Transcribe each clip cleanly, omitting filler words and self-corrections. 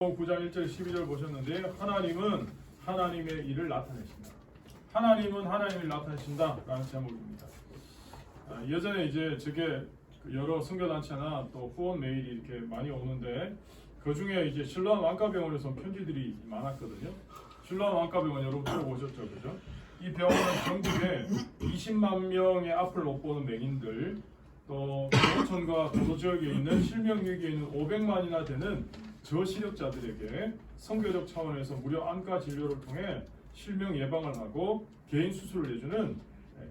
9장 1절 12절 보셨는데 하나님은 하나님의 일을 나타내신다. 하나님은 하나님을 나타내신다 라는 제목입니다. 예전에 이제 저게 여러 선교단체나 또 후원 메일이 이렇게 많이 오는데 그 중에 이제 실로암 안과병원에서 편지들이 많았거든요. 실로암 안과병원 여러분 들어보셨죠, 그죠? 이 병원은 전국에 20만 명의 앞을 못 보는 맹인들, 또 농촌과 도도 지역에 있는 실명역에 있는 500만이나 되는 저시력자들에게 선교적 차원에서 무료 안과 진료를 통해 실명 예방을 하고 개인 수술을 해주는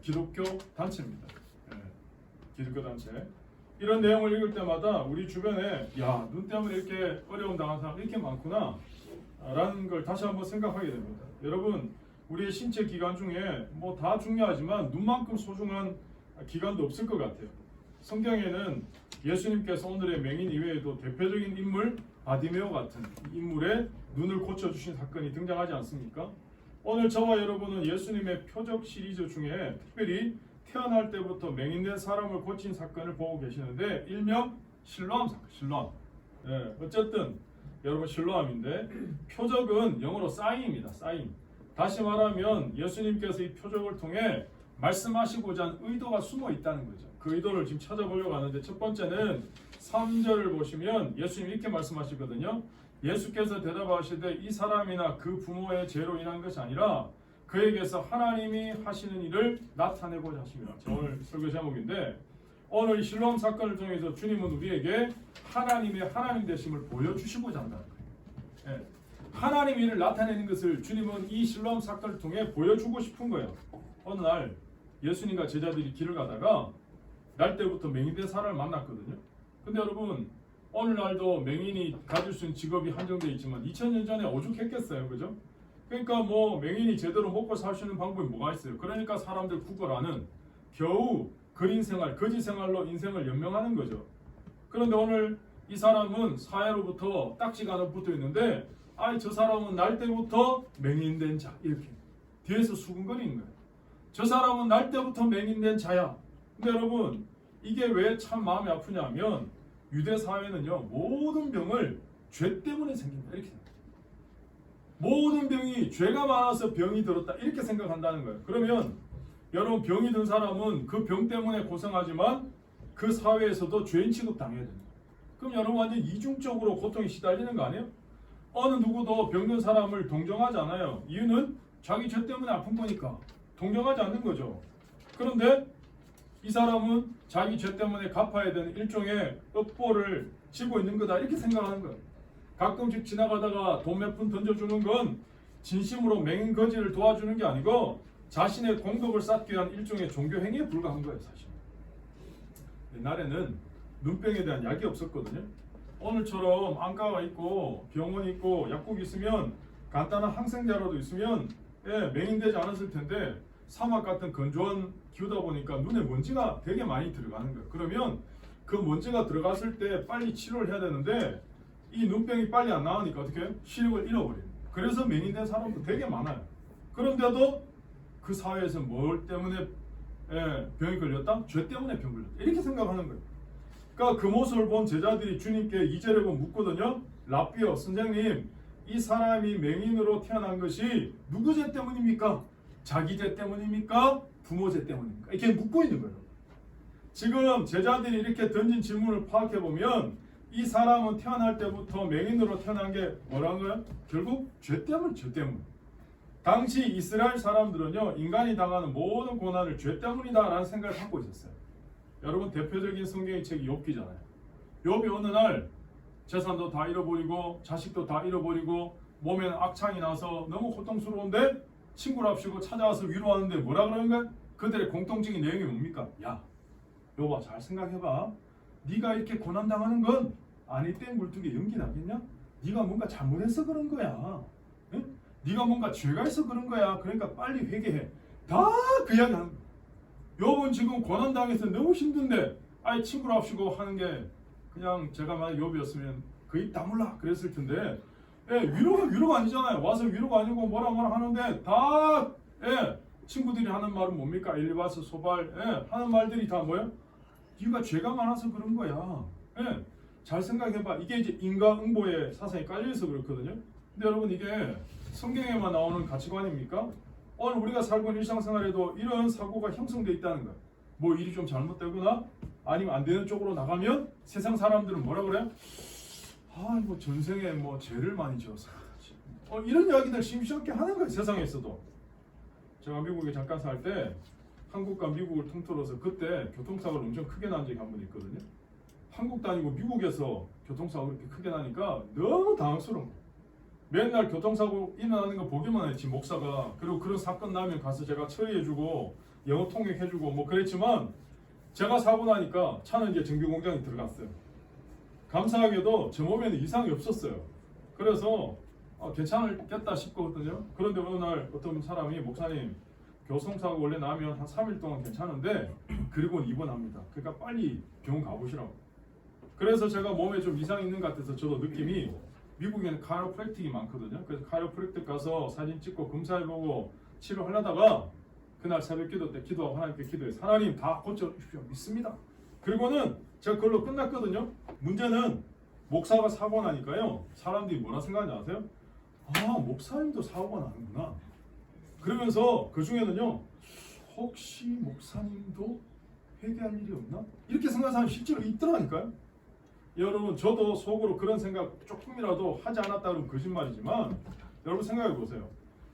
기독교 단체입니다. 기독교 단체. 이런 내용을 읽을 때마다 우리 주변에 야, 눈 때문에 이렇게 어려움 당한 사람 이렇게 많구나 라는 걸 다시 한번 생각하게 됩니다. 여러분, 우리의 신체 기관 중에 뭐 다 중요하지만 눈만큼 소중한 기관도 없을 것 같아요. 성경에는 예수님께서 오늘의 맹인 이외에도 대표적인 인물 바디메오 같은 인물의 눈을 고쳐주신 사건이 등장하지 않습니까? 오늘 저와 여러분은 예수님의 표적 시리즈 중에 특별히 태어날 때부터 맹인된 사람을 고친 사건을 보고 계시는데 일명 실로암 사건, 실로암. 어쨌든 여러분 실로암인데 표적은 영어로 사인입니다. 사인. 다시 말하면 예수님께서 이 표적을 통해 말씀하시고자 한 의도가 숨어 있다는 거죠. 그 의도를 지금 찾아보려고 하는데 첫 번째는 3절을 보시면 예수님이 이렇게 말씀하시거든요. 예수께서 대답하시되 이 사람이나 그 부모의 죄로 인한 것이 아니라 그에게서 하나님이 하시는 일을 나타내고자 하십니다. 오늘 설교 제목인데 오늘 이 실로암 사건을 통해서 주님은 우리에게 하나님의 하나님 되심을 보여주시고자 한다는 거예요. 하나님 일을 나타내는 것을 주님은 이 실로암 사건을 통해 보여주고 싶은 거예요. 어느 날 예수님과 제자들이 길을 가다가 날 때부터 맹인된 사람을 만났거든요. 근데 여러분 오늘날도 맹인이 가질 수 있는 직업이 한정되어 있지만 2000년 전에 오죽했겠어요, 그죠? 그러니까 뭐 맹인이 제대로 먹고 살 수 있는 방법이 뭐가 있어요? 그러니까 사람들 구걸하는 겨우 거린 생활, 거지 생활로 인생을 연명하는 거죠. 그런데 오늘 이 사람은 사회로부터 딱지가 하나 붙어 있는데 아이 저 사람은 날 때부터 맹인된 자 이렇게 뒤에서 수근거리는 거예요. 저 사람은 날 때부터 맹인된 자야. 근데 여러분 이게 왜 참 마음이 아프냐면 유대 사회는요 모든 병을 죄 때문에 생긴다 이렇게 생각해요. 모든 병이 죄가 많아서 병이 들었다 이렇게 생각한다는 거예요. 그러면 여러분 병이 든 사람은 그 병 때문에 고생하지만 그 사회에서도 죄인 취급 당해야 됩니다. 그럼 여러분 완전 이중적으로 고통에 시달리는 거 아니에요? 어느 누구도 병든 사람을 동정하지 않아요. 이유는 자기 죄 때문에 아픈 거니까 동정하지 않는 거죠. 그런데 이 사람은 자기 죄 때문에 갚아야 되는 일종의 업보를 지고 있는 거다 이렇게 생각하는 거예요. 가끔씩 지나가다가 돈 몇 푼 던져주는 건 진심으로 맹인 거지를 도와주는 게 아니고 자신의 공덕을 쌓기 위한 일종의 종교 행위에 불과한 거예요. 사실 옛날에는 눈병에 대한 약이 없었거든요. 오늘처럼 안과가 있고 병원이 있고 약국이 있으면 간단한 항생제라도 있으면 맹인되지 않았을 텐데 사막 같은 건조한 기후다 보니까 눈에 먼지가 되게 많이 들어가는 거예요. 그러면 그 먼지가 들어갔을 때 빨리 치료를 해야 되는데 이 눈병이 빨리 안 나오니까 어떻게 해요? 시력을 잃어버려요. 그래서 맹인된 사람도 되게 많아요. 그런데도 그 사회에서 뭘 때문에 병이 걸렸다? 죄 때문에 병 걸렸다. 이렇게 생각하는 거예요. 그러니까 그 모습을 본 제자들이 주님께 2절에 보면 묻거든요. 랍비어 선생님 이 사람이 맹인으로 태어난 것이 누구 죄 때문입니까? 자기 죄 때문입니까? 부모 죄 때문입니까? 이렇게 묻고 있는 거예요. 지금 제자들이 이렇게 던진 질문을 파악해 보면 이 사람은 태어날 때부터 맹인으로 태어난 게 뭐라는 거예요? 결국 죄 때문, 죄 때문. 당시 이스라엘 사람들은요 인간이 당하는 모든 고난을 죄 때문이다 라는 생각을 갖고 있었어요. 여러분 대표적인 성경의 책이 욥기잖아요. 욥이 어느 날 재산도 다 잃어버리고 자식도 다 잃어버리고 몸에는 악창이 나서 너무 고통스러운데 친구랍시고 찾아와서 위로하는데 뭐라 그러는 거야? 그들의 공통적인 내용이 뭡니까? 야 욥아 잘 생각해봐. 네가 이렇게 고난당하는 건 아니 땡 굴뚝에 연기 나겠냐? 네가 뭔가 잘못해서 그런 거야. 응? 네가 뭔가 죄가 있어 그런 거야. 그러니까 빨리 회개해. 다 그 이야기 하는 거야. 욥은 지금 고난당해서 너무 힘든데 아이 친구랍시고 하는 게 그냥 제가 만약 욥이었으면 그 입 다물라 그랬을 텐데 위로가 아니잖아요. 와서 위로가 아니고 뭐라 하는데 다 친구들이 하는 말은 뭡니까? 엘리바스 소발 하는 말들이 다 뭐예요? 네가 죄가 많아서 그런 거야. 잘 생각해봐. 이게 이제 인과응보의 사상이 깔려있어 그렇거든요. 근데 여러분 이게 성경에만 나오는 가치관입니까? 오늘 우리가 살고 있는 일상생활에도 이런 사고가 형성되어 있다는 거야. 뭐 일이 좀 잘못되거나 아니면 안 되는 쪽으로 나가면 세상 사람들은 뭐라 그래? 아, 뭐 전생에 뭐 죄를 많이 지어서 이런 이야기들 심심찮게 하는 거예요. 세상에서도. 제가 미국에 잠깐 살 때 한국과 미국을 통틀어서 그때 교통사고를 엄청 크게 난 적이 한 번 있거든요. 한국 다니고 미국에서 교통사고 그렇게 크게 나니까 너무 당황스러운 거예요. 맨날 교통사고 일어나는 거 보기만 했지 목사가. 그리고 그런 사건 나면 가서 제가 처리해주고 영어 통역해주고 뭐 그랬지만 제가 사고 나니까 차는 이제 정비공장에 들어갔어요. 감사하게도 제 몸에는 이상이 없었어요. 그래서 괜찮겠다 싶거든요. 그런데 어느 날 어떤 사람이 목사님 교통사고 원래 나면 한 3일 동안 괜찮은데 그리고는 입원합니다. 그러니까 빨리 병원 가보시라고. 그래서 제가 몸에 좀 이상이 있는 것 같아서 저도 느낌이 미국에는 카이로프랙틱이 많거든요. 그래서 카이로프랙틱 가서 사진 찍고 검사해보고 치료하려다가 그날 새벽 기도 때 기도하고 하나님께 기도해서 하나님 다 고쳐주십시오. 믿습니다. 그리고는 제가 그걸로 끝났거든요. 문제는 목사가 사고 나니까요. 사람들이 뭐라 생각하는지 아세요? 아, 목사님도 사고가 나는구나. 그러면서 그 중에는요. 혹시 목사님도 회개할 일이 없나? 이렇게 생각하는 사람이 실제로 있더라니까요. 여러분 저도 속으로 그런 생각 조금이라도 하지 않았다 그러면 거짓말이지만 여러분 생각해 보세요.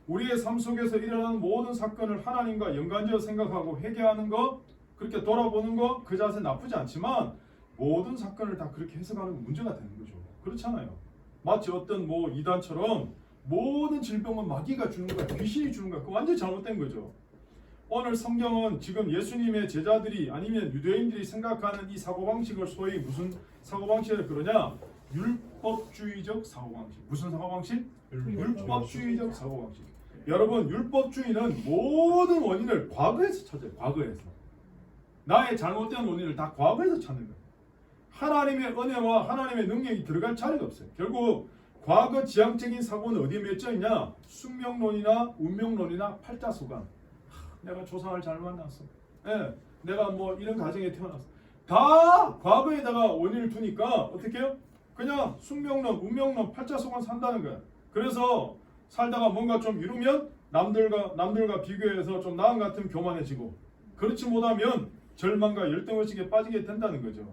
우리의 삶 속에서 일어나는 모든 사건을 하나님과 연관지어 생각하고 회개하는 거, 그렇게 돌아보는 거, 그 자세 나쁘지 않지만 모든 사건을 다 그렇게 해석하는 건 문제가 되는 거죠. 그렇잖아요. 마치 어떤 뭐 이단처럼 모든 질병은 마귀가 주는 거야, 귀신이 주는 거야. 그거 완전히 잘못된 거죠. 오늘 성경은 지금 예수님의 제자들이 아니면 유대인들이 생각하는 이 사고방식을 소위 무슨 사고방식을 그러냐? 율법주의적 사고방식. 무슨 사고방식? 율법주의적 사고방식. 여러분 율법주의는 모든 원인을 과거에서 찾아요. 과거에서. 나의 잘못된 원인을 다 과거에서 찾는 거예요. 하나님의 은혜와 하나님의 능력이 들어갈 자리가 없어요. 결국 과거 지향적인 사고는 어디에 맺혀 있냐? 숙명론이나 운명론이나 팔자소관. 내가 조상을 잘 만났어. 예, 내가 뭐 이런 가정에 태어났어. 다 과거에다가 원인을 두니까 어떻게 해요? 그냥 숙명론, 운명론, 팔자소관 산다는 거야. 그래서 살다가 뭔가 좀 이루면 남들과 비교해서 좀 나은 것 같으면 교만해지고, 그렇지 못하면 절망과 열등의식에 빠지게 된다는 거죠.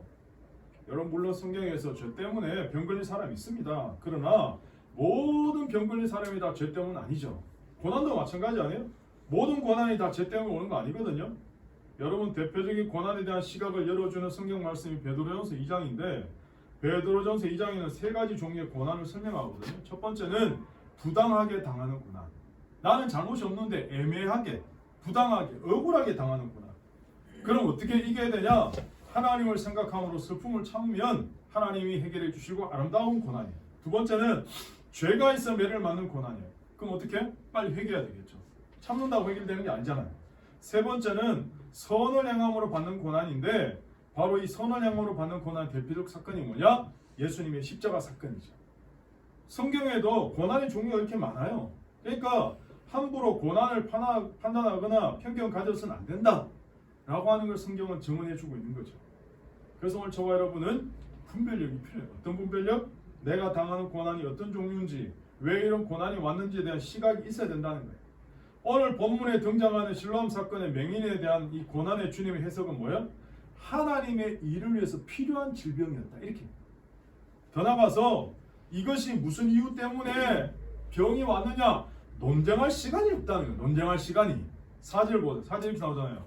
여러분 물론 성경에서 죄 때문에 병 걸린 사람이 있습니다. 그러나 모든 병 걸린 사람이 다 죄 때문은 아니죠. 고난도 마찬가지 아니에요? 모든 고난이 다 죄 때문에 오는 거 아니거든요. 여러분 대표적인 고난에 대한 시각을 열어주는 성경 말씀이 베드로전서 2장인데 베드로전서 2장에는 세 가지 종류의 고난을 설명하거든요. 첫 번째는 부당하게 당하는 고난. 나는 잘못이 없는데 애매하게, 부당하게, 억울하게 당하는 고난. 그럼 어떻게 이겨야 되냐? 하나님을 생각함으로 슬픔을 참으면 하나님이 해결해 주시고 아름다운 고난이에요. 두 번째는 죄가 있어 매를 맞는 고난이에요. 그럼 어떻게? 빨리 회개해야 되겠죠. 참는다고 해결되는 게 아니잖아요. 세 번째는 선을 행함으로 받는 고난인데 바로 이 선을 행함으로 받는 고난 대표적 사건이 뭐냐? 예수님의 십자가 사건이죠. 성경에도 고난의 종류가 이렇게 많아요. 그러니까 함부로 고난을 판단하거나 편견 가져서는 안 된다 라고 하는 걸 성경은 증언해주고 있는 거죠. 그래서 오늘 저와 여러분은 분별력이 필요해요. 어떤 분별력? 내가 당하는 고난이 어떤 종류인지, 왜 이런 고난이 왔는지에 대한 시각이 있어야 된다는 거예요. 오늘 본문에 등장하는 실로암 사건의 맹인에 대한 이 고난의 주님의 해석은 뭐예요? 하나님의 일을 위해서 필요한 질병이었다. 이렇게. 더 나가서 이것이 무슨 이유 때문에 병이 왔느냐? 논쟁할 시간이 없다는 거예요. 논쟁할 시간이. 4절 보세요. 4절 이렇게 나오잖아요.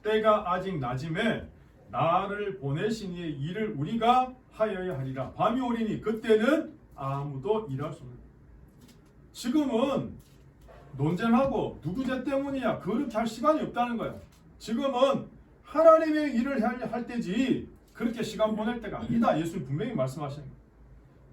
때가 아직 낮음에 나를 보내신 이의 일을 우리가 하여야 하리라. 밤이 오리니 그때는 아무도 일할 수 없는. 지금은 논쟁하고 누구 죄 때문이냐 그렇게 할 시간이 없다는 거예요. 지금은 하나님의 일을 할 때지 그렇게 시간 보낼 때가 아니다. 예수님 분명히 말씀하시는 거예요.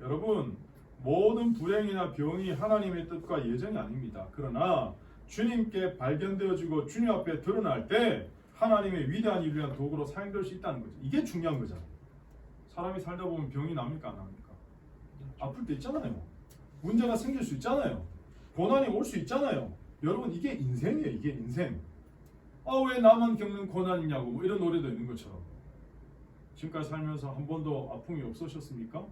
여러분 모든 불행이나 병이 하나님의 뜻과 예정이 아닙니다. 그러나 주님께 발견되어지고 주님 앞에 드러날 때 하나님의 위대한 일을 위한 도구로 사용될 수 있다는 거죠. 이게 중요한 거잖아요. 사람이 살다 보면 병이 납니까 안 납니까? 아플 때 있잖아요. 문제가 생길 수 있잖아요. 고난이 올 수 있잖아요. 여러분 이게 인생이에요. 이게 인생. 왜 나만 겪는 고난이냐고 뭐 이런 노래도 있는 것처럼. 지금까지 살면서 한 번도 아픔이 없으셨습니까?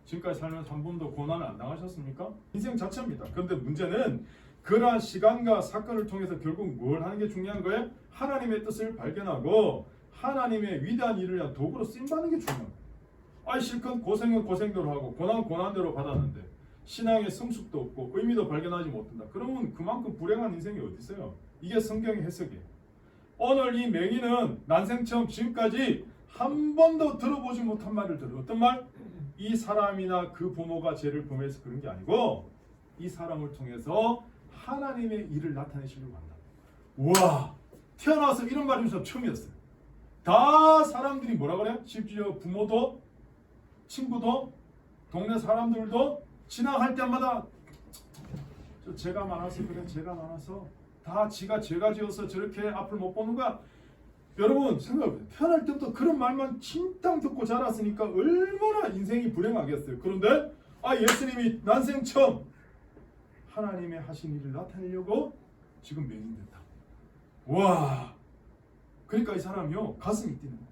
지금까지 살면서 한 번도 고난을 안 당하셨습니까? 인생 자체입니다. 그런데 문제는 그러한 시간과 사건을 통해서 결국 뭘 하는 게 중요한 거예요? 하나님의 뜻을 발견하고 하나님의 위대한 일을 위한 도구로 쓰임받는 게 중요한 거예요. 아이 실컷 고생은 고생대로 하고 고난은 고난대로 받았는데 신앙의 성숙도 없고 의미도 발견하지 못한다. 그러면 그만큼 불행한 인생이 어디 있어요? 이게 성경의 해석이에요. 오늘 이 맹인은 난생 처음 지금까지 한 번도 들어보지 못한 말을 들어요. 어떤 말? 이 사람이나 그 부모가 죄를 범해서 그런 게 아니고 이 사람을 통해서 하나님의 일을 나타내시려고 한다. 우와, 태어나서 이런 말이 처음이었어요. 다 사람들이 뭐라 그래요? 심지어 부모도 친구도 동네 사람들도 지나갈 때마다 죄가 많아서 그래, 죄가 많아서 다 지가 죄가 지어서 저렇게 앞을 못 보는 거야. 여러분 생각해보세요. 태어날 때부터 그런 말만 칭탕 듣고 자랐으니까 얼마나 인생이 불행하겠어요. 그런데 예수님이 난생 처음 하나님의 하신 일을 나타내려고 지금 맹인됐다. 와, 그러니까 이 사람이요 가슴이 뛰는 거예요.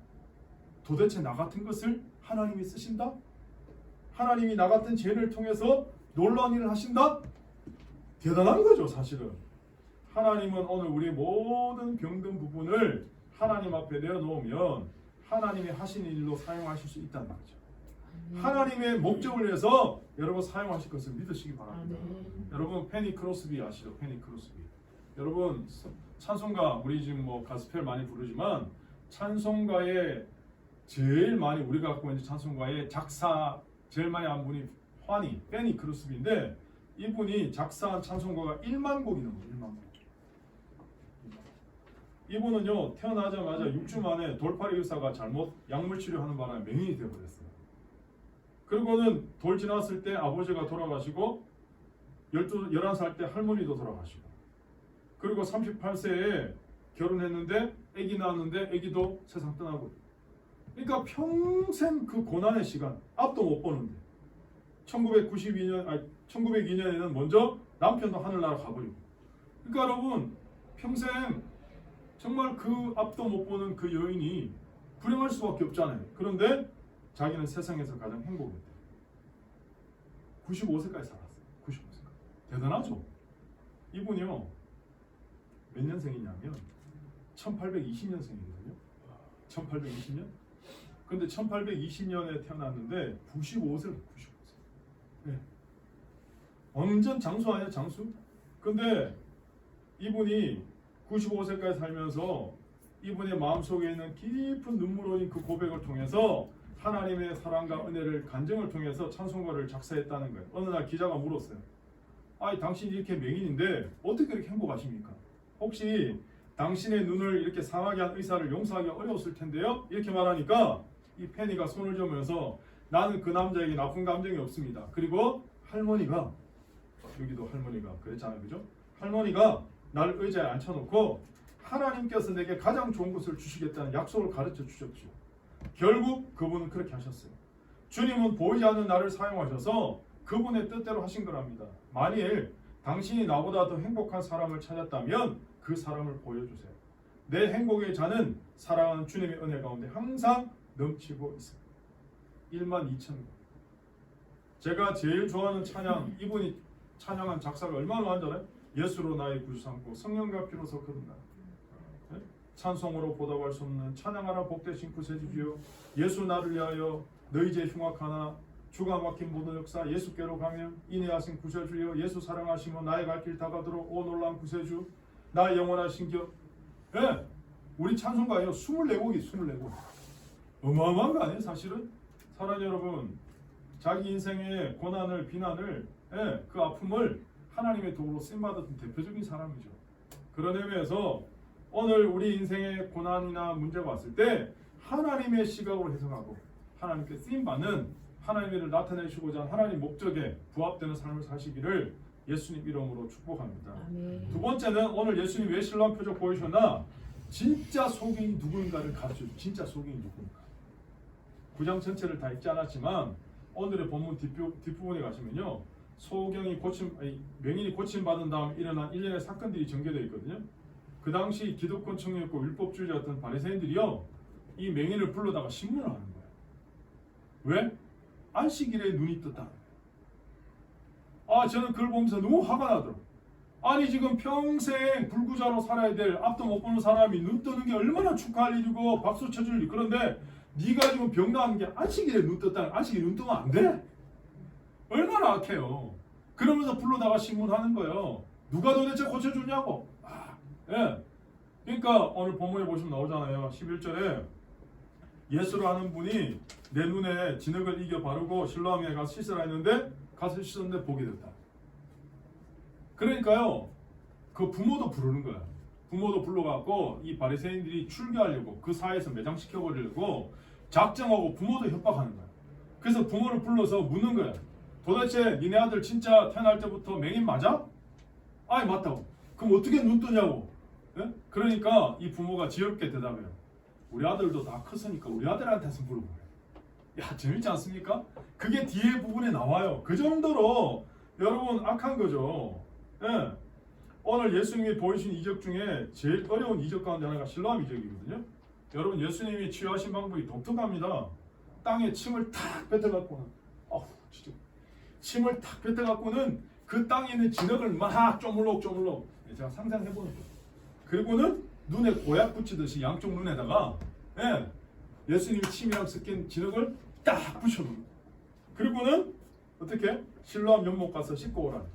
도대체 나 같은 것을 하나님이 쓰신다? 하나님이 나 같은 죄를 통해서 놀라운 일을 하신다? 대단한 거죠 사실은. 하나님은 오늘 우리 모든 병든 부분을 하나님 앞에 내어놓으면 하나님이 하신 일로 사용하실 수 있다는 거죠. 하나님의 목적을 위해서 여러분 사용하실 것을 믿으시기 바랍니다. 여러분 페니 크로스비 아시죠? 페니 크로스비. 여러분 찬송가 우리 지금 뭐 가스펠 많이 부르지만 찬송가에 제일 많이 우리가 갖고 있는 찬송가의 작사 제일 많이 한 분이 페니 크로스비인데 이분이 작사한 찬송가가 1만 곡이 넘어요. 1만 곡. 이분은요 태어나자마자 6주 만에 돌팔이 의사가 잘못 약물 치료하는 바람에 맹인이 되어버렸어요. 그리고는 돌 지났을 때 아버지가 돌아가시고 11살 때 할머니도 돌아가시고 그리고 38세에 결혼했는데 아기 낳았는데 아기도 세상 떠나고 그러니까 평생 그 고난의 시간 앞도 못 보는데 1902년에는 먼저 남편도 하늘나라 가버리고 그러니까 여러분 평생 정말 그 앞도 못 보는 그 여인이 불행할 수밖에 없잖아요. 그런데 자기는 세상에서 가장 행복했대. 95세까지 살았어요. 95세까지. 대단하죠? 이분이요. 몇 년생이냐면 1820년생이거든요. 1820년? 근데 1820년에 태어났는데 95세로 95세. 네. 완전 장수 아니야, 장수? 근데 이분이 95세까지 살면서 이분의 마음속에 있는 깊은 눈물어린 그 고백을 통해서 하나님의 사랑과 은혜를 간증을 통해서 찬송가를 작사했다는 거예요. 어느 날 기자가 물었어요. 당신이 이렇게 맹인인데 어떻게 그렇게 행복하십니까? 혹시 당신의 눈을 이렇게 상하게 한 의사를 용서하기 어려웠을 텐데요? 이렇게 말하니까 이 페니가 손을 저으면서 나는 그 남자에게 나쁜 감정이 없습니다. 그리고 할머니가 여기도 할머니가 그랬잖아요. 그죠? 할머니가 나를 의자에 앉혀놓고 하나님께서 내게 가장 좋은 것을 주시겠다는 약속을 가르쳐 주셨죠. 결국 그분은 그렇게 하셨어요. 주님은 보이지 않는 나를 사용하셔서 그분의 뜻대로 하신 거랍니다. 만일 당신이 나보다 더 행복한 사람을 찾았다면 그 사람을 보여주세요. 내 행복의 잔은 사랑하는 주님의 은혜 가운데 항상 넘치고 있습니다. 12,000번. 제가 제일 좋아하는 찬양, 이분이 찬양한 작사가 얼마나 많잖아요. 예수로 나의 구주 삼고 성령과 피로서 거듭나 찬송으로 보답할 수 없는 찬양하라 복되신 구세주 주여 예수 나를 위하여 너희 죄 흉악하나 주가 막힌 모든 역사 예수께로 가면 인내하신 구세주여 예수 사랑하시며 나의 갈 길 다가도록 오 놀라운 구세주 나의 영원하신 겨 우리 찬송가예요. 24곡이 24곡. 어마어마한 거 아니에요 사실은? 사랑하는 여러분 자기 인생의 고난을 비난을 그 아픔을 하나님의 도구로 쓰임받았던 대표적인 사람이죠. 그런 의미에서 오늘 우리 인생의 고난이나 문제가 왔을 때 하나님의 시각으로 해석하고 하나님께 쓰임받는 하나님의 일을 나타내시고자 하는 하나님 목적에 부합되는 삶을 사시기를 예수님 이름으로 축복합니다. 아멘. 두 번째는 오늘 예수님 왜 신랑한 표적 보이셨나? 진짜 소경이 누구인가를 가르쳐줘. 진짜 소경이 누구인가. 9장 전체를 다 읽지 않았지만 오늘의 본문 뒷부분에 가시면요. 맹인이 고침받은 다음 일어난 일련의 사건들이 전개되어 있거든요. 그 당시 기득권 청년이었고 율법주의자였던 바리새인들이요. 이 맹인을 불러다가 신문을 하는 거예요. 왜? 안식일에 눈이 떴다. 저는 그걸 보면서 너무 화가 나더라고요. 아니 지금 평생 불구자로 살아야 될 앞도 못 보는 사람이 눈 뜨는 게 얼마나 축하할 일이고 박수 쳐줄 일. 그런데 네가 지금 병 나은 게 안식일에 눈 떴다는. 안식일에 눈 뜨면 안 돼? 얼마나 악해요. 그러면서 불러다가 신문하는 거예요. 누가 도대체 고쳐주냐고. 예. 그러니까 오늘 본문에 보시면 나오잖아요. 11절에 예수를 아는 분이 내 눈에 진흙을 이겨 바르고 실로암에 가서 씻으라 했는데 가서 씻었는데 복이 됐다. 그러니까요, 그 부모도 부르는 거야. 부모도 불러갖고 이 바리새인들이 출교하려고, 그 사회에서 매장시켜버리려고 작정하고 부모도 협박하는 거야. 그래서 부모를 불러서 묻는 거야. 도대체 니네 아들 진짜 태어날 때부터 맹인 맞아? 아니 맞다고. 그럼 어떻게 눈 뜨냐고. 예? 그러니까 이 부모가 지혜롭게 대답해요. 우리 아들도 다 컸으니까 우리 아들한테서 물어보래. 야, 재밌지 않습니까? 그게 뒤에 부분에 나와요. 그 정도로 여러분 악한 거죠. 예. 오늘 예수님이 보이신 이적 중에 제일 어려운 이적 가운데 하나가 실로암 이적이거든요. 여러분 예수님이 치유하신 방법이 독특합니다. 땅에 침을 탁 뱉어갖고는 진짜 침을 탁 뱉어갖고는 그 땅에 있는 진흙을 막 쪼물럭 제가 상상해보는 거예요. 그리고는 눈에 고약 붙이듯이 양쪽 눈에다가 예수님이 침이랑 섞인 진흙을 딱 붙여놓는 거예요. 그리고는 어떻게? 실로암 연못 가서 씻고 오라는 거예요.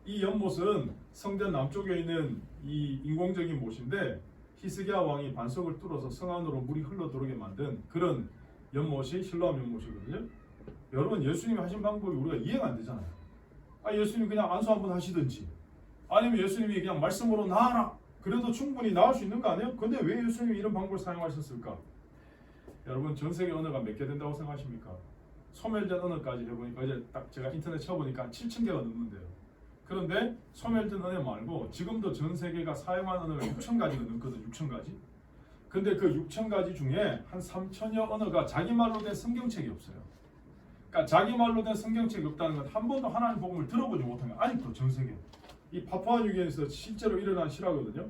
이 연못은 성전 남쪽에 있는 이 인공적인 못인데 히스기야 왕이 반석을 뚫어서 성 안으로 물이 흘러들어오게 만든 그런 연못이 실로암 연못이거든요. 여러분 예수님이 하신 방법이 우리가 이해가 안 되잖아요. 예수님 그냥 안수 한번 하시든지 아니면 예수님이 그냥 말씀으로 나아라 그래도 충분히 나을 수 있는 거 아니에요? 근데 왜 예수님이 이런 방법을 사용하셨을까? 여러분 전 세계 언어가 몇 개 된다고 생각하십니까? 소멸된 언어까지 해보니까 이제 딱 제가 인터넷 쳐보니까 7,000개가 넘는데요. 그런데 소멸된 언어 말고 지금도 전 세계가 사용하는 언어가 6,000가지가 넘거든요. 6,000가지. 근데 그 6,000가지 중에 한 3,000여 언어가 자기 말로 된 성경책이 없어요. 그러니까 자기 말로 된 성경책이 없다는 건 한 번도 하나님 복음을 들어보지 못한 게 아직도 전 세계. 이 파푸아뉴기니에서 실제로 일어난 실화거든요.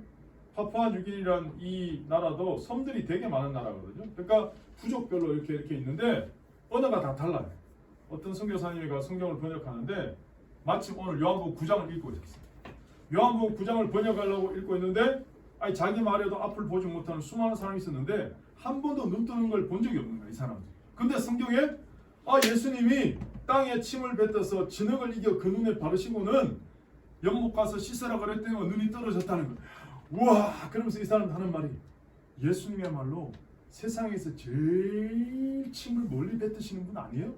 파푸아뉴기니란 이 나라도 섬들이 되게 많은 나라거든요. 그러니까 부족별로 이렇게 있는데 언어가 다 달라요. 어떤 선교사님이 성경을 번역하는데 마침 오늘 요한복음 9장을 읽고 있었어요. 요한복음 9장을 번역하려고 읽고 있는데 자기 말에도 앞을 보지 못하는 수많은 사람이 있었는데 한 번도 눈 뜨는 걸 본 적이 없는 거야, 이 사람들. 근데 성경에 예수님이 땅에 침을 뱉어서 진흙을 이겨 그 눈에 바르시고는 연못 가서 씻으라 그랬더니 눈이 떨어졌다는 거야. 우와! 그러면서 이 사람 하는 말이 예수님이야말로 세상에서 제일 침을 멀리 뱉으시는 분 아니에요?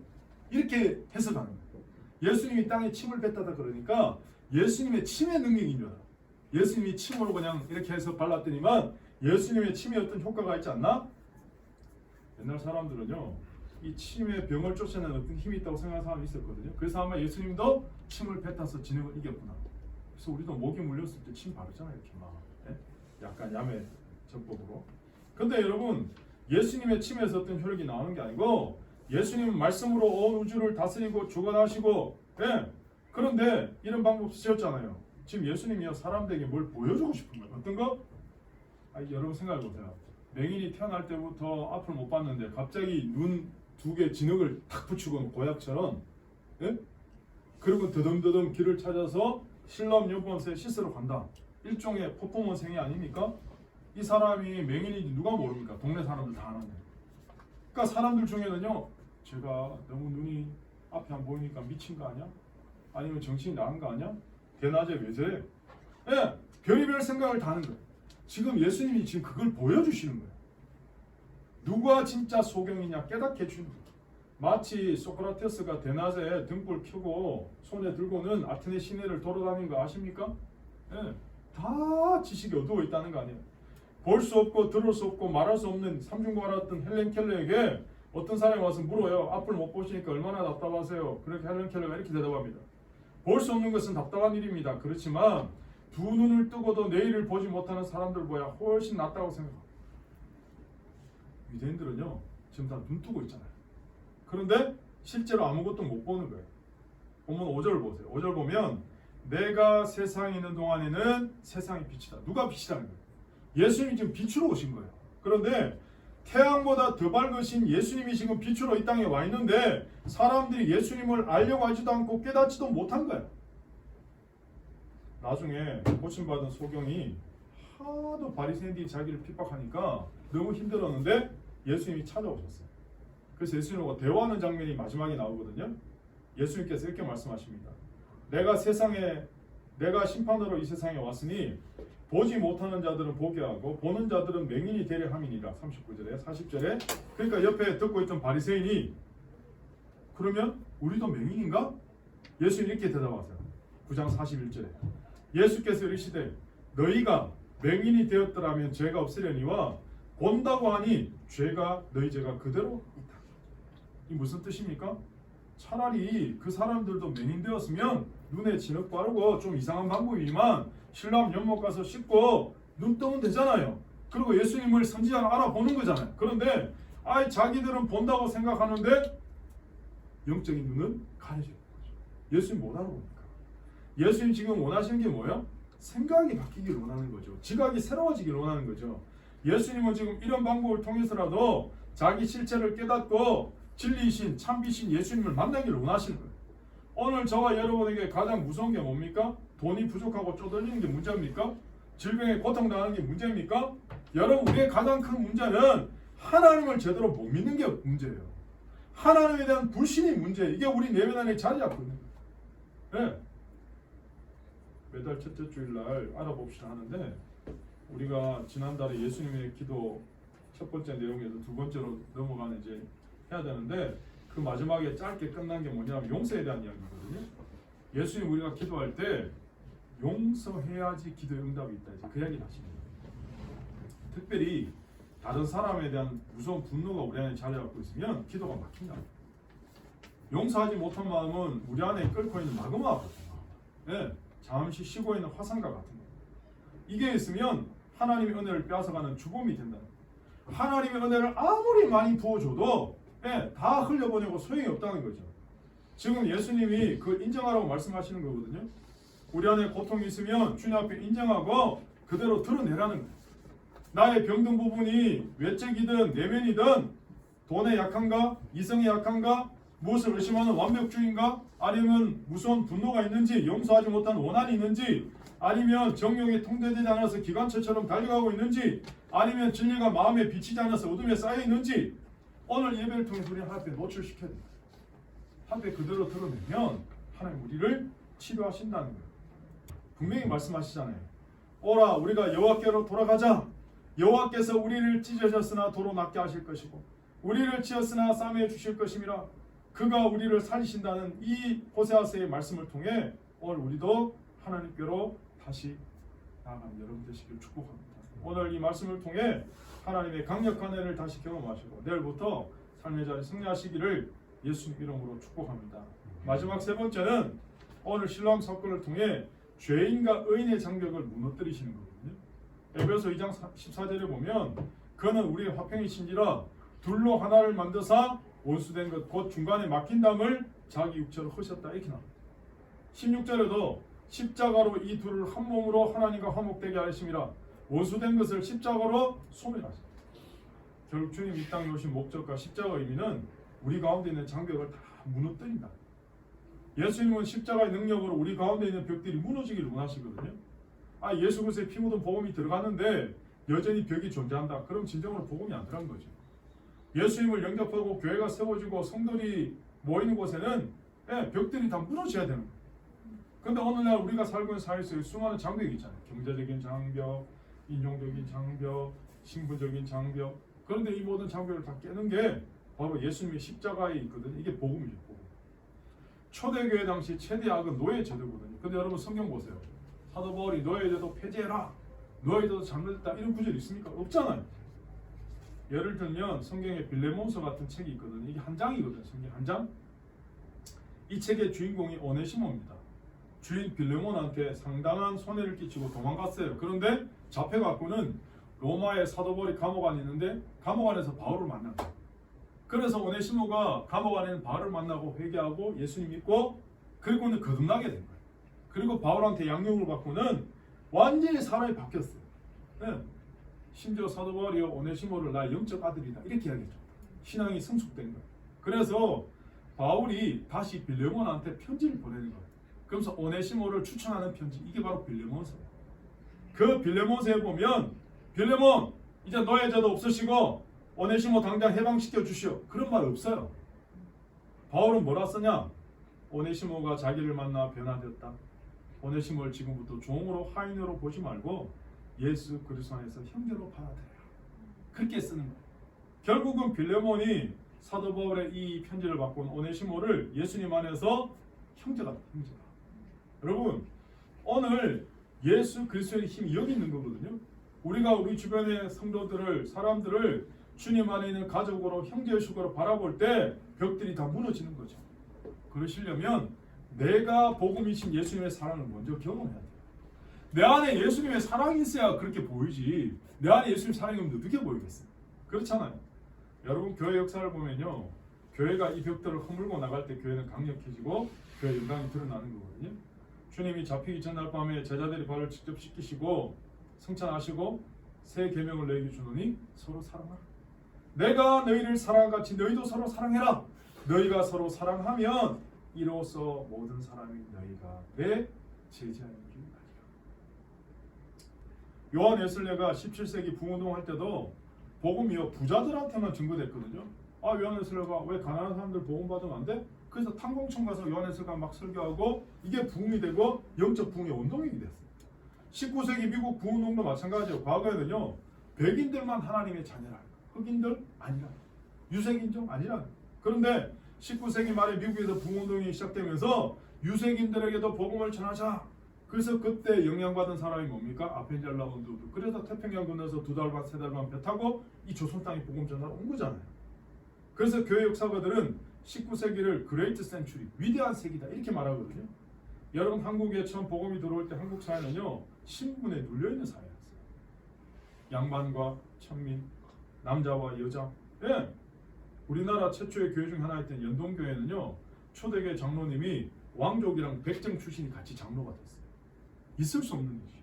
이렇게 해석하는 거예요. 예수님이 땅에 침을 뱉다다 그러니까 예수님의 침의 능력인 줄 알아. 예수님이 침으로 그냥 이렇게 해서 발랐더니만 예수님의 침에 어떤 효과가 있지 않나? 옛날 사람들은요 이 침의 병을 쫓아내는 어떤 힘이 있다고 생각하는 사람이 있었거든요. 그래서 아마 예수님도 침을 뱉어서 진흙을 이겼구나. 그래서 우리도 목이 물렸을 때 침 바르잖아요. 이렇게 막 약간 야매 전법으로. 근데 여러분 예수님의 침에서 어떤 효력이 나오는 게 아니고 예수님은 말씀으로 온 우주를 다스리고 주관하시고 그런데 이런 방법 쓰셨잖아요. 지금 예수님이요 사람들에게 뭘 보여주고 싶은 거예요. 어떤 거? 여러분 생각해보세요. 맹인이 태어날 때부터 앞을 못 봤는데 갑자기 눈 두 개 진흙을 탁 붙이고 고약처럼 그리고 더듬더듬 길을 찾아서 실로암 연못에 씻으러 간다. 일종의 퍼포먼스 행위 아닙니까? 이 사람이 맹인인지 누가 모릅니까? 동네 사람들 다 아는데. 그러니까 사람들 중에는요 제가 너무 눈이 앞이 안 보이니까 미친 거 아니야? 아니면 정신이 나간 거 아니야? 대낮에 왜 저래? 별의별 생각을 다 하는 거예요. 지금 예수님이 지금 그걸 보여주시는 거예요. 누가 진짜 소경이냐 깨닫게 해주는 거예요. 마치 소크라테스가 대낮에 등불 켜고 손에 들고는 아테네 시내를 돌아다니는 거 아십니까? 다 지식이 어두워 있다는 거 아니에요. 볼 수 없고 들을 수 없고 말할 수 없는 삼중고라였던 헬렌 켈러에게 어떤 사람이 와서 물어요. 앞을 못 보시니까 얼마나 답답하세요? 그렇게 헬렌 켈러가 이렇게 대답합니다. 볼 수 없는 것은 답답한 일입니다. 그렇지만 두 눈을 뜨고도 내일을 보지 못하는 사람들보다 훨씬 낫다고 생각합니다. 유대인들은요 지금 다 눈 뜨고 있잖아요. 그런데 실제로 아무것도 못 보는 거예요. 본문 5절 보세요. 5절 보면 내가 세상에 있는 동안에는 세상의 빛이다. 누가 빛이라는 거예요? 예수님이 지금 빛으로 오신 거예요. 그런데 태양보다 더 밝으신 예수님이 지금 빛으로 이 땅에 와 있는데 사람들이 예수님을 알려고 하지도 않고 깨닫지도 못한 거야. 나중에 고침받은 소경이 하도 바리새인들이 자기를 핍박하니까 너무 힘들었는데 예수님이 찾아오셨어요. 그래서 예수님과 대화하는 장면이 마지막에 나오거든요. 예수님께서 이렇게 말씀하십니다. 내가 심판으로 이 세상에 왔으니 보지 못하는 자들은 보게 하고 보는 자들은 맹인이 되려 함이니라. 39절에 40절에 그러니까 옆에 듣고 있던 바리새인이 그러면 우리도 맹인인가? 예수님 이렇게 대답하세요. 9장 41절에 예수께서 이르시되 너희가 맹인이 되었더라면 죄가 없으려니와 본다고 하니 너희 죄가 그대로 있다. 이 무슨 뜻입니까? 차라리 그 사람들도 맹인 되었으면 눈에 진흙 바르고 좀 이상한 방법이지만 신랑 연못 가서 씻고 눈 뜨면 되잖아요. 그리고 예수님을 선지자로 알아보는 거잖아요. 그런데 자기들은 본다고 생각하는데 영적인 눈은 가려져 있는 거죠. 예수님 못 알아보니까. 예수님 지금 원하시는 게 뭐예요? 생각이 바뀌기를 원하는 거죠. 지각이 새로워지기를 원하는 거죠. 예수님은 지금 이런 방법을 통해서라도 자기 실체를 깨닫고 진리이신 참비신 예수님을 만나기를 원하시는 거예요. 오늘 저와 여러분에게 가장 무서운 게 뭡니까? 돈이 부족하고 쪼들리는 게 문제입니까? 질병에 고통당하는 게 문제입니까? 여러분, 우리의 가장 큰 문제는 하나님을 제대로 못 믿는 게 문제예요. 하나님에 대한 불신이 문제예요. 이게 우리 내면 안에 자리 잡고 있는 거예요. 네. 매달 첫째 주일날 알아봅시다 하는데 우리가 지난달에 예수님의 기도 첫 번째 내용에서 두 번째로 넘어가는 이제 해야 되는데 그 마지막에 짧게 끝난 게 뭐냐면 용서에 대한 이야기거든요. 예수님 우리가 기도할 때 용서해야지 기도의 응답이 있다. 이제 그 이야기를 하십니다. 특별히 다른 사람에 대한 무서운 분노가 우리 안에 자리 잡고 있으면 기도가 막힌다. 용서하지 못한 마음은 우리 안에 끓고 있는 마그마 같은 마음. 네, 잠시 쉬고 있는 화산과 같은 거. 이게 있으면 하나님의 은혜를 빼앗아가는 주범이 된다. 하나님의 은혜를 아무리 많이 부어줘도 다 흘려보내고 소용이 없다는 거죠. 지금 예수님이 그 인정하라고 말씀하시는 거거든요. 우리 안에 고통이 있으면 주님 앞에 인정하고 그대로 드러내라는 거예요. 나의 병든 부분이 외적이든 내면이든 돈에 약한가? 이성에 약한가? 무엇을 의심하는 완벽주의인가? 아니면 무서운 분노가 있는지, 용서하지 못한 원한이 있는지, 아니면 정욕이 통제되지 않아서 기관차처럼 달려가고 있는지, 아니면 진리가 마음에 비치지 않아서 어둠에 쌓여 있는지 오늘 예배를 통해서 우리 하나님 앞에 노출시켜야 됩니다. 하나님 앞에 그대로 드러내면 하나님 우리를 치료하신다는 거예요. 분명히 말씀하시잖아요. 오라 우리가 여호와께로 돌아가자. 여호와께서 우리를 찢어졌으나 도로 낫게 하실 것이고 우리를 치었으나 싸매 주실 것임이라. 그가 우리를 살리신다는 이 호세아서의 말씀을 통해 오늘 우리도 하나님께로 다시 나아가는 여러분 되시길 축복합니다. 오늘 이 말씀을 통해 하나님의 강력한 은혜를 다시 경험하시고 내일부터 삶의 자리 승리하시기를 예수님 이름으로 축복합니다. 마지막 세 번째는 오늘 실로암 사건을 통해 죄인과 의인의 장벽을 무너뜨리시는 거거든요. 에베소 2장 14절에 보면 그는 우리의 화평이신지라 둘로 하나를 만드사 원수된 것 곧 중간에 막힌 담을 자기 육체로 허셨다 이렇게 나옵니다. 16절에도 십자가로 이 둘을 한 몸으로 하나님과 화목되게 하심이라 원수된 것을 십자가로 소멸하셨다. 결국 주님 이 땅에 오신 목적과 십자가 의미는 우리 가운데 있는 장벽을 다 무너뜨린다. 예수님은 십자가의 능력으로 우리 가운데 있는 벽들이 무너지기를 원하시거든요. 예수 그리스도의 피 묻은 복음이 들어갔는데 여전히 벽이 존재한다. 그럼 진정으로 복음이 안 들어간 거죠. 예수님을 영접하고 교회가 세워지고 성도들이 모이는 곳에는 벽들이 다 무너져야 되는 거예요. 그런데 오늘날 우리가 살고 있는 사회에서 수많은 장벽이 있잖아요. 경제적인 장벽, 인종적인 장벽, 신분적인 장벽. 그런데 이 모든 장벽을 다 깨는 게 바로 예수님의 십자가에 있거든요. 이게 복음이죠. 복음. 초대교회 당시 최대 악은 노예제도거든요. 근데 여러분 성경 보세요. 사도 바울이 노예제도 폐지해라. 노예제도 잘못됐다. 이런 구절이 있습니까? 없잖아요. 예를 들면 성경에 빌레몬서 같은 책이 있거든요. 이게 한 장이거든요. 성경 한 장. 이 책의 주인공이 오네시모입니다. 주인 빌레몬한테 상당한 손해를 끼치고 도망갔어요. 그런데 잡혀갖고는 로마의 사도 바울이 감옥 안에 있는데 감옥 안에서 바울을 만납니다. 그래서 오네시모가 감옥 안에 있는 바울을 만나고 회개하고 예수님 믿고 그리고는 거듭나게 된 거예요. 그리고 바울한테 양육을 받고는 완전히 사람이 바뀌었어요. 네. 심지어 사도 바울이 오네시모를 나의 영적 아들이다 이렇게 이야기했죠. 신앙이 성숙된 거예요. 그래서 바울이 다시 빌레몬한테 편지를 보내는 거예요. 그러면서 오네시모를 추천하는 편지, 이게 바로 빌레몬서예요. 그 빌레몬서에 보면 빌레몬 이제 너의 죄도 없으시고 오네시모 당장 해방시켜 주시오, 그런 말 없어요. 바울은 뭐라 쓰냐? 오네시모가 자기를 만나 변화되었다. 오네시모를 지금부터 종으로 하인으로 보지 말고 예수 그리스도 안에서 형제로 받아들여라, 그렇게 쓰는 거예요. 결국은 빌레몬이 사도 바울의 이 편지를 받고 온 오네시모를 예수님 안에서 형제가. 여러분, 오늘 예수 그리스도의 힘이 여기 있는 거거든요. 우리가 우리 주변의 성도들을, 사람들을 주님 안에 있는 가족으로, 형제의 수고로 바라볼 때 벽들이 다 무너지는 거죠. 그러시려면 내가 복음이신 예수님의 사랑을 먼저 경험해야 돼요. 내 안에 예수님의 사랑이 있어야 그렇게 보이지, 내 안에 예수님 사랑이 없는데 어떻게 보이겠어요? 그렇잖아요. 여러분, 교회 역사를 보면요, 교회가 이 벽들을 허물고 나갈 때 교회는 강력해지고 교회의 영광이 드러나는 거거든요. 주님이 잡히기 전날 밤에 제자들이 발을 직접 씻기시고 성찬하시고 새 계명을 너희에게 주노니 서로 사랑하라. 내가 너희를 사랑한 같이 너희도 서로 사랑해라. 너희가 서로 사랑하면 이로써 모든 사람이 너희가 내 제자인 줄 알리라. 요한 웨슬레가 17세기 부흥운동 할 때도 복음이요 부자들한테만 증거됐거든요. 아, 요한 웨슬레가 왜 가난한 사람들 복음 받으면 안 돼? 그래서 탐공청 가서 요한 웨슬레가 막 설교하고 이게 부흥이 되고 영적 부흥의 운동이 됐어요. 19세기 미국 부흥운동도 마찬가지예요. 과거에는요 백인들만 하나님의 자녀라, 흑인들 아니라, 유색인종 아니라. 그런데 19세기 말에 미국에서 부흥운동이 시작되면서 유색인들에게도 복음을 전하자. 그래서 그때 영향받은 사람이 뭡니까? 아펜젤라 원두도. 그래서 태평양 건너서 2달 반 3달 반 배 타고 이 조선 땅에 복음 전하러 온 거잖아요. 그래서 교회 역사가들은 19세기를 그레이트 센츄리, 위대한 세기다 이렇게 말하거든요. 여러분, 한국에 처음 복음이 들어올 때 한국 사회는요 신분에 눌려있는 사회였어요. 양반과 천민, 남자와 여자. 예. 우리나라 최초의 교회 중 하나였던 연동교회는요 초대교회 장로님이 왕족이랑 백정 출신이 같이 장로가 됐어요. 있을 수 없는 것이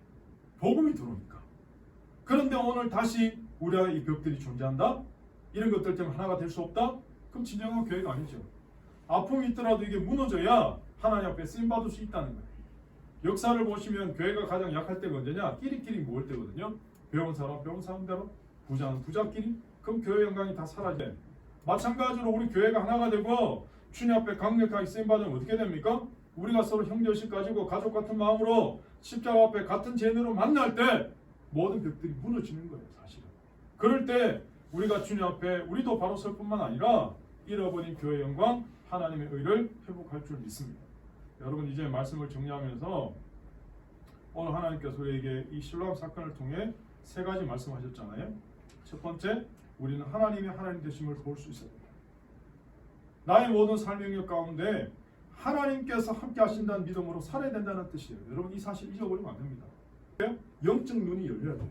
복음이 들어오니까. 그런데 오늘 다시 우리 안에 이 벽들이 존재한다? 이런 것들 때문에 하나가 될 수 없다? 그럼 진정한 교회가 아니죠. 아픔이 있더라도 이게 무너져야 하나님 앞에 쓰임받을 수 있다는 거예요. 역사를 보시면 교회가 가장 약할 때가 언제냐? 끼리끼리 모을 때거든요. 배운 사람 배운 사람대로, 부자는 부자끼리. 그럼 교회 영광이 다 사라져요. 마찬가지로 우리 교회가 하나가 되고 주님 앞에 강력하게 쓰임받으면 어떻게 됩니까? 우리가 서로 형제의식 가지고 가족 같은 마음으로 십자가 앞에 같은 죄인으로 만날 때 모든 벽들이 무너지는 거예요, 사실은. 그럴 때 우리가 주님 앞에 우리도 바로 설 뿐만 아니라 잃어버린 교회의 영광, 하나님의 의를 회복할 줄 믿습니다. 여러분, 이제 말씀을 정리하면서 오늘 하나님께서 우리에게 이 실로암 사건을 통해 3가지 말씀하셨잖아요. 첫 번째, 우리는 하나님의 하나님 되심을 볼 수 있어야 됩니다. 나의 모든 삶의 영역 가운데 하나님께서 함께 하신다는 믿음으로 살아야 된다는 뜻이에요. 여러분, 이 사실 잊어버리면 안 됩니다. 영적 눈이 열려야 돼요.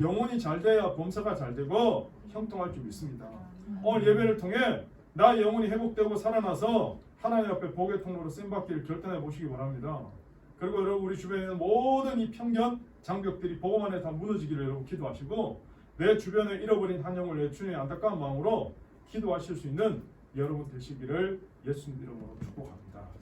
영혼이 잘 돼야 범사가 잘 되고 형통할 줄 믿습니다. 오늘 예배를 통해 나의 영혼이 회복되고 살아나서 하나님 앞에 복의 통로로 쓰임받기를 결단해 보시기 바랍니다. 그리고 여러분, 우리 주변에 있는 모든 이 편견, 장벽들이 복음 안에 다 무너지기를 여러분 기도하시고, 내 주변에 잃어버린 한 영을 내 주님의 안타까운 마음으로 기도하실 수 있는 여러분 되시기를 예수님 이름으로 축복합니다.